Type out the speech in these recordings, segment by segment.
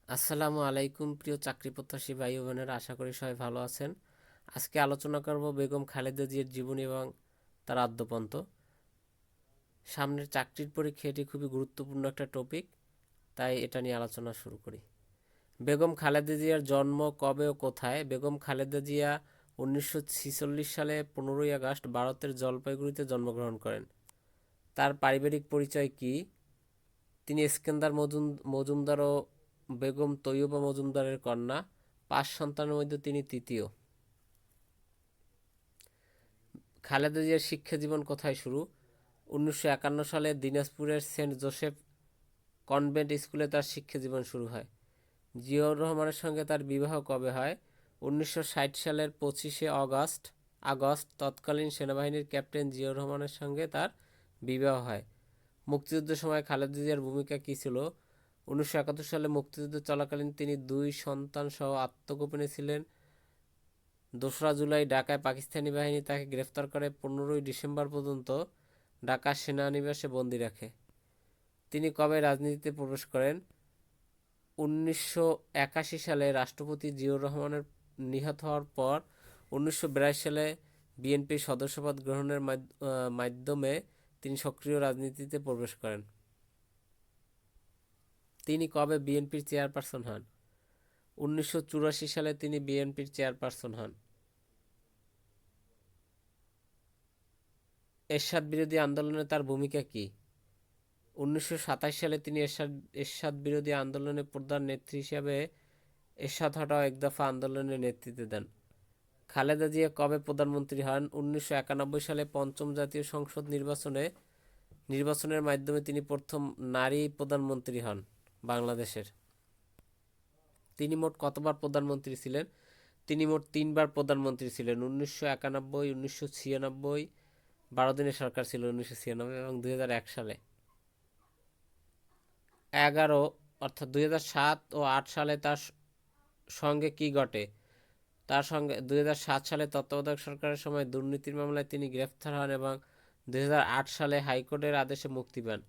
আসসালামু আলাইকুম প্রিয় চাকরি প্রত্যাশী ভাই ও বোনেরা, আশা করি সবাই ভালো আছেন। আজকে আলোচনা করব বেগম খালেদা জিয়ার জীবনী এবং তার আদ্যপন্ত। সামনের চাকরির পরীক্ষা এটি খুবই গুরুত্বপূর্ণ একটা টপিক, তাই এটা নিয়ে আলোচনা শুরু করি। বেগম খালেদা জিয়ার জন্ম কবে ও কোথায়? বেগম খালেদা জিয়া 1946 সালে 15ই আগস্ট ভারতের জলপাইগুড়িতে জন্মগ্রহণ করেন। তার পারিবারিক পরিচয় কি? তিনি স্কেন্দার মজুমদার ও বেগম তৈয়বা মজুমদারের কন্যা। 5 সন্তানের মধ্যে তিনি তৃতীয়। খালেদা জিয়ার শিক্ষা জীবন কোথায় শুরু? 1951 সালে দিনাজপুরের সেন্ট জোসেফ কনভেন্ট স্কুলে তার শিক্ষা জীবন শুরু হয়। জিয়াউর রহমানের সঙ্গে তার বিবাহ কবে হয়? 1960 সালের 25শে আগস্ট তৎকালীন সেনাবাহিনীর ক্যাপ্টেন জিয়াউর রহমানের সঙ্গে তার বিবাহ হয়। মুক্তিযুদ্ধের সময় খালেদা জিয়ার ভূমিকা কী ছিল? 1971 সালে মুক্তিযুদ্ধ চলাকালীন তিনি 2 সন্তান সহ আত্মগোপনে ছিলেন। 2রা জুলাই ঢাকায় পাকিস্তানি বাহিনী তাকে গ্রেফতার করে 15ই ডিসেম্বর পর্যন্ত ঢাকা সেনানিবাসে বন্দী রাখে। তিনি কবে রাজনীতিতে প্রবেশ করেন? 1981 সালে রাষ্ট্রপতি জিয়াউর রহমানের নিহত হওয়ার পর 1982 সালে বিএনপির সদস্যপদ গ্রহণের মাধ্যমে তিনি সক্রিয় রাজনীতিতে প্রবেশ করেন। তিনি কবে বিএনপির চেয়ারপারসন হন? 1984 সালে তিনি বিএনপির চেয়ারপারসন হন। এরশাদ বিরোধী আন্দোলনে তার ভূমিকা কী? 1927 সালে তিনি এরশাদ বিরোধী আন্দোলনের প্রধান নেত্রী হিসেবে এরশাদ হটাও এক দফা আন্দোলনের নেতৃত্ব দেন। খালেদা জিয়া কবে প্রধানমন্ত্রী হন? 1991 সালে পঞ্চম জাতীয় সংসদ নির্বাচনের মাধ্যমে তিনি প্রথম নারী প্রধানমন্ত্রী হন বাংলাদেশের। তিনি মোট কতবার প্রধানমন্ত্রী ছিলেন? তিনি মোট 3বার প্রধানমন্ত্রী ছিলেন। 1991, 1996, 12 দিনের সরকার ছিল 1996 এবং 2001 সালে। 11 অর্থাৎ 2007 ও 8 সালে তার সঙ্গে কি ঘটে? তার সঙ্গে 2007 সালে তত্ত্বাবধায়ক সরকারের সময় দুর্নীতির মামলায় তিনি গ্রেফতার হন এবং 2008 সালে হাইকোর্টের আদেশে মুক্তি পান।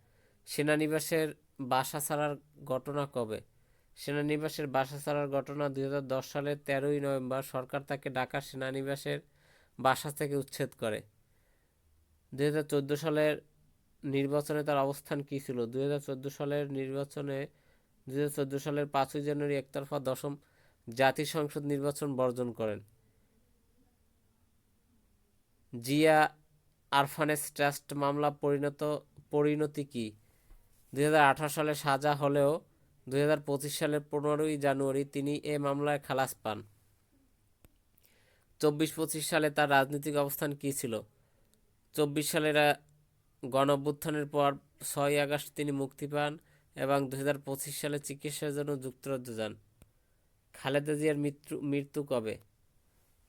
সেনানিবাসের বাসা ছাড়ার ঘটনা কবে? সেনানিবাসের বাসা ছাড়ার ঘটনা 2010 সালের 13ই নভেম্বর সরকার তাকে ঢাকা সেনানিবাসের বাসা থেকে উচ্ছেদ করে। 2014 সালের নির্বাচনে তার অবস্থান কী ছিল? 2014 সালের 5ই জানুয়ারি একতরফা দশম জাতীয় সংসদ নির্বাচন বর্জন করেন। জিয়া অরফানেজ ট্রাস্ট মামলা পরিণতি কী? 2018 সালে সাজা হলেও 2025 সালের 15ই জানুয়ারি তিনি এ মামলায় খালাস পান। 24-25 সালে তার রাজনৈতিক অবস্থান কী ছিল? 24 সালের গণঅভ্যুত্থানের পর 6ই আগস্ট তিনি মুক্তি পান এবং 2025 সালে চিকিৎসার জন্য যুক্তরাজ্য যান। খালেদা জিয়ার মৃত্যু কবে?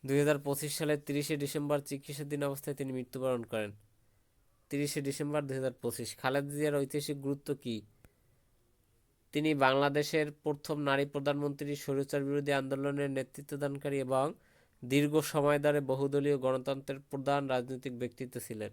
2025 সালের 30শে ডিসেম্বর চিকিৎসাধীন অবস্থায় তিনি মৃত্যুবরণ করেন। 30শে ডিসেম্বর 2025। খালেদা জিয়ার ঐতিহাসিক গুরুত্ব কী? তিনি বাংলাদেশের প্রথম নারী প্রধানমন্ত্রী, স্বৈরাচার বিরোধী আন্দোলনের নেতৃত্বদানকারী এবং দীর্ঘ সময় ধরে বহুদলীয় গণতন্ত্রের প্রধান রাজনৈতিক ব্যক্তিত্ব ছিলেন।